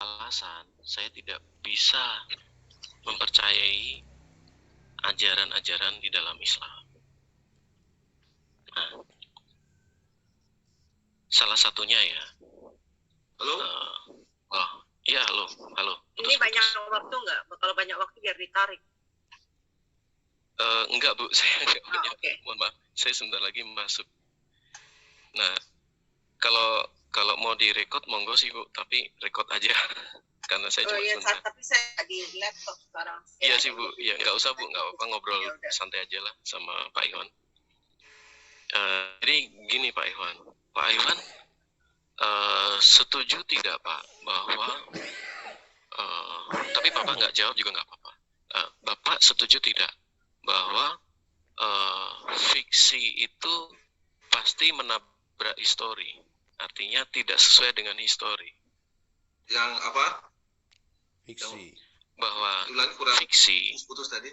alasan saya tidak bisa mempercayai ajaran-ajaran di dalam Islam. Nah, salah satunya ya. Halo? Iya, halo. Ini banyak waktu nggak? Kalau banyak waktu biar ditarik. Enggak, Bu. Saya enggak banyak. Okay. Mohon maaf. Saya sebentar lagi masuk. Nah, kalau mau direkod monggo sih, Bu. Tapi rekod aja. Karena saya cuma sebentar. Tapi saya di laptop sekarang. Iya sih, Bu. Ya, nggak usah, Bu. Nggak apa-apa, ngobrol santai aja lah sama Pak Iwan. Jadi gini, Pak Iwan. Pak Iwan, setuju tidak, Pak, bahwa tapi Bapak nggak jawab juga nggak apa-apa. Bapak setuju tidak bahwa fiksi itu pasti menabrak histori, artinya tidak sesuai dengan histori? Yang apa? Fiksi. Bahwa kurang fiksi. Putus tadi.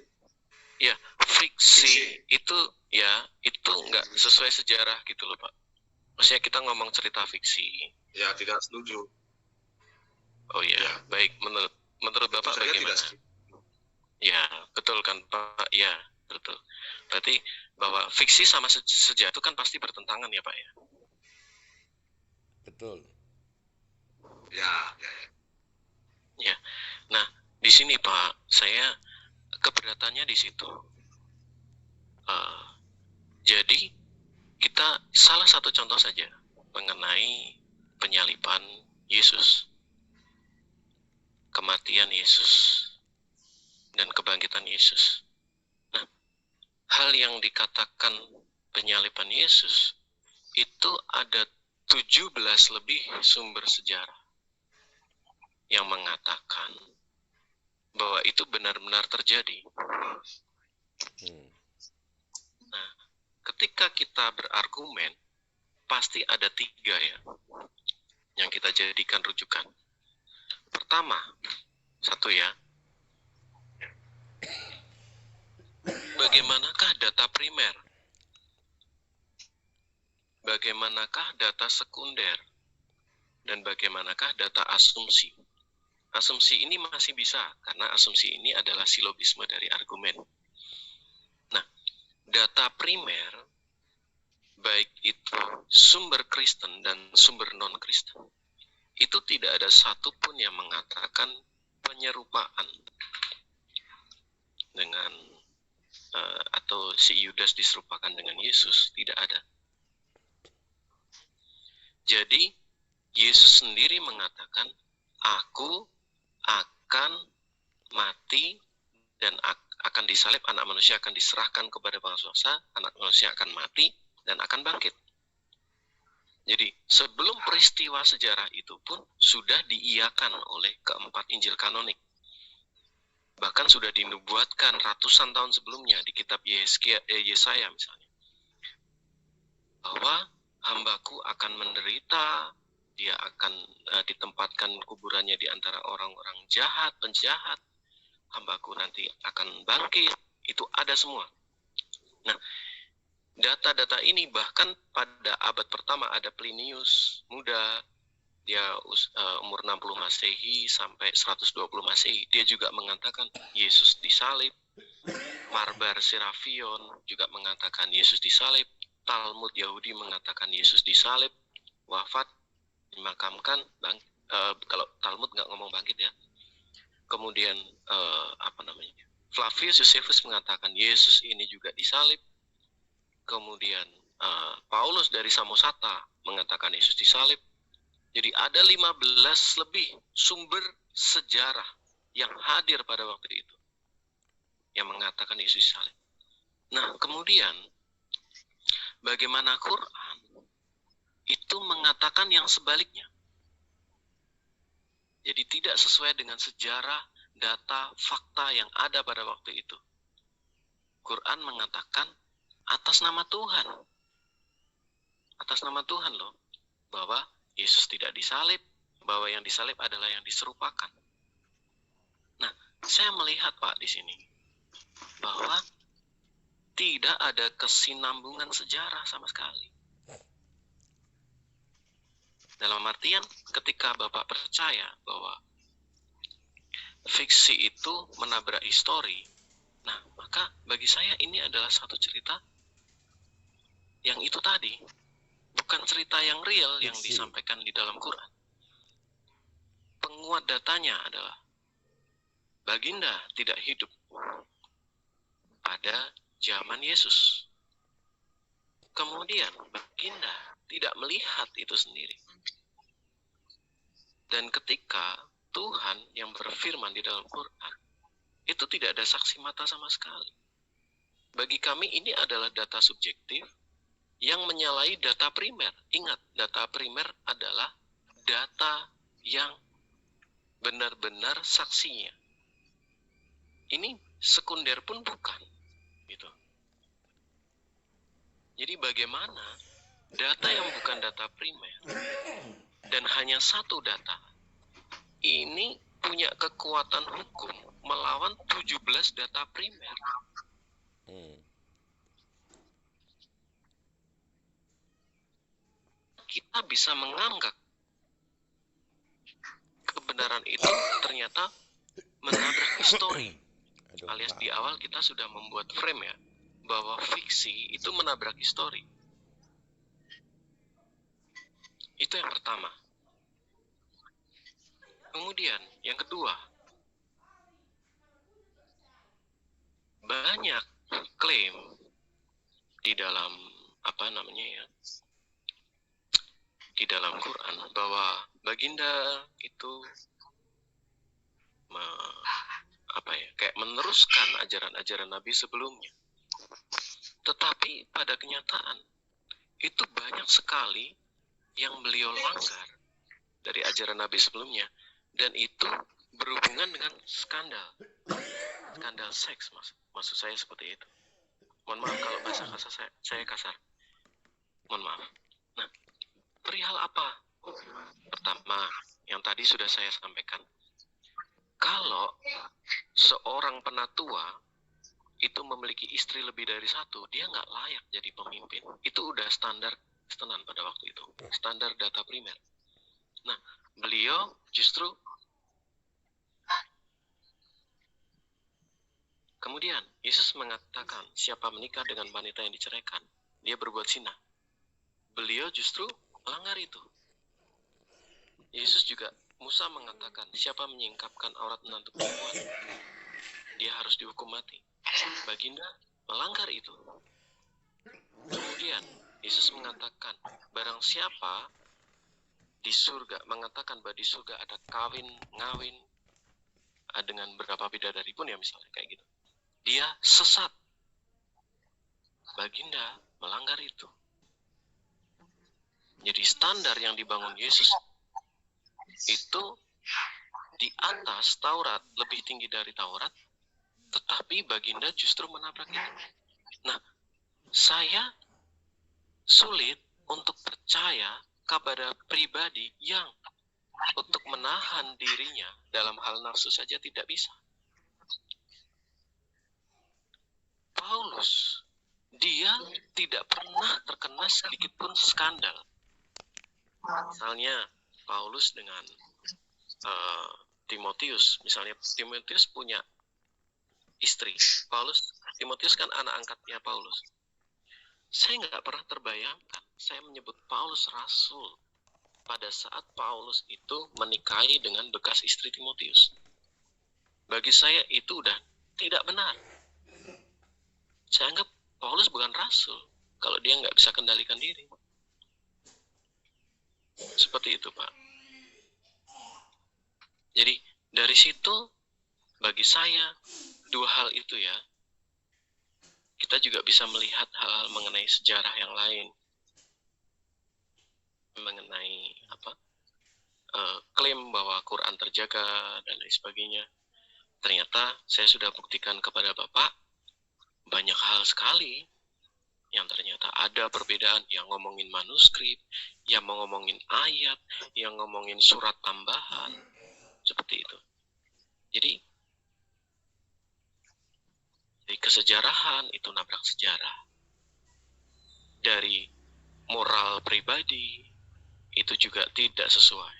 Ya, fiksi itu ya itu nggak sesuai sejarah gitu loh, Pak. Maksudnya kita ngomong cerita fiksi. Ya, tidak setuju. Oh iya, ya. Baik. Menurut Bapak bagaimana? Ya, betul kan, Pak? Ya, betul. Berarti bahwa fiksi sama sejarah itu kan pasti bertentangan ya, Pak ya? Betul. Ya. Ya. Nah, di sini Pak, saya keberatannya di situ. Jadi kita salah satu contoh saja mengenai penyaliban Yesus, kematian Yesus, dan kebangkitan Yesus. Nah, hal yang dikatakan penyaliban Yesus itu ada 17 lebih sumber sejarah yang mengatakan bahwa itu benar-benar terjadi. Nah, ketika kita berargumen, pasti ada 3 ya yang kita jadikan rujukan. Pertama, 1 ya, bagaimanakah data primer? Bagaimanakah data sekunder? Dan bagaimanakah data asumsi? Asumsi ini masih bisa, karena asumsi ini adalah silogisme dari argumen. Nah, data primer, baik itu sumber Kristen dan sumber non-Kristen, itu tidak ada satupun yang mengatakan penyerupaan dengan atau si Yudas diserupakan dengan Yesus, tidak ada. Jadi Yesus sendiri mengatakan, aku akan mati dan akan disalib, anak manusia akan diserahkan kepada bangsa, anak manusia akan mati dan akan bangkit. Jadi sebelum peristiwa sejarah itu pun sudah diiyakan oleh keempat Injil kanonik. Bahkan sudah dinubuatkan ratusan tahun sebelumnya di kitab Yesaya misalnya, bahwa hambaku akan menderita, dia akan ditempatkan kuburannya di antara orang-orang jahat, penjahat, hambaku nanti akan bangkit, itu ada semua. Nah, data-data ini bahkan pada abad pertama ada Plinius muda, dia umur 60 Masehi sampai 120 Masehi, dia juga mengatakan Yesus disalib. Marbar Serafion juga mengatakan Yesus disalib. Talmud Yahudi mengatakan Yesus disalib, wafat, dimakamkan, kalau Talmud nggak ngomong bangkit ya. Kemudian Flavius Josephus mengatakan Yesus ini juga disalib. Kemudian Paulus dari Samosata mengatakan Yesus disalib. Jadi ada 15 lebih sumber sejarah yang hadir pada waktu itu yang mengatakan Yesus disalib. Nah, kemudian bagaimana Quran itu mengatakan yang sebaliknya. Jadi tidak sesuai dengan sejarah, data, fakta yang ada pada waktu itu. Quran mengatakan atas nama Tuhan. Atas nama Tuhan loh. Bahwa Yesus tidak disalib, bahwa yang disalib adalah yang diserupakan. Nah, saya melihat Pak di sini bahwa tidak ada kesinambungan sejarah sama sekali. Dalam artian ketika Bapak percaya bahwa fiksi itu menabrak histori, nah maka bagi saya ini adalah satu cerita yang itu tadi, bukan cerita yang real yang Fiksi. disampaikan di dalam Quran. Penguat datanya adalah Baginda tidak hidup pada zaman Yesus. Kemudian Baginda tidak melihat itu sendiri. Dan ketika Tuhan yang berfirman di dalam Quran, itu tidak ada saksi mata sama sekali. Bagi kami ini adalah data subjektif yang menyalahi data primer. Ingat, data primer adalah data yang benar-benar saksinya. Ini sekunder pun bukan. Gitu. Jadi bagaimana data yang bukan data primer dan hanya satu data ini punya kekuatan hukum melawan 17 data primer. Kita bisa menganggap kebenaran itu ternyata menabrak histori. Alias di awal kita sudah membuat frame ya, bahwa fiksi itu menabrak histori. Itu yang pertama. Kemudian yang kedua, banyak klaim di dalam di dalam Quran bahwa Baginda itu kayak meneruskan ajaran-ajaran Nabi sebelumnya. Tetapi pada kenyataan itu banyak sekali yang beliau langgar dari ajaran Nabi sebelumnya, dan itu berhubungan dengan skandal seks, maksud saya seperti itu. Mohon maaf kalau bahasa kasar saya kasar. Mohon maaf. Nah, perihal apa? Pertama, yang tadi sudah saya sampaikan. Kalau seorang penatua itu memiliki istri lebih dari satu, dia nggak layak jadi pemimpin. Itu udah standar Kristen pada waktu itu, standar data primer. Nah, beliau justru kemudian Yesus mengatakan siapa menikah dengan wanita yang diceraikan, dia berbuat zina. Beliau justru melanggar itu. Yesus juga, Musa mengatakan siapa menyingkapkan aurat menantu perempuan, dia harus dihukum mati. Baginda melanggar itu. Kemudian Yesus mengatakan barang siapa di surga, mengatakan bahwa di surga ada ngawin dengan berapa bidadari pun ya, misalnya kayak gitu, dia sesat. Baginda melanggar itu. Jadi standar yang dibangun Yesus itu di atas Taurat, lebih tinggi dari Taurat, tetapi Baginda justru menabrak itu. Nah, saya sulit untuk percaya kepada pribadi yang untuk menahan dirinya dalam hal nafsu saja tidak bisa. Paulus, dia tidak pernah terkena sedikit pun skandal. Misalnya Paulus dengan Timotius, misalnya Timotius punya istri. Timotius kan anak angkatnya Paulus. Saya nggak pernah terbayangkan saya menyebut Paulus rasul pada saat Paulus itu menikahi dengan bekas istri Timotius. Bagi saya itu udah tidak benar. Saya anggap Paulus bukan rasul kalau dia nggak bisa kendalikan diri. Seperti itu, Pak. Jadi dari situ bagi saya dua hal itu ya, kita juga bisa melihat hal-hal mengenai sejarah yang lain, mengenai klaim bahwa Quran terjaga dan lain sebagainya. Ternyata saya sudah buktikan kepada Bapak banyak hal sekali yang ternyata ada perbedaan, yang ngomongin manuskrip, yang mau ngomongin ayat, yang ngomongin surat tambahan, seperti itu. Jadi dari kesejarahan itu nabrak sejarah. Dari moral pribadi itu juga tidak sesuai.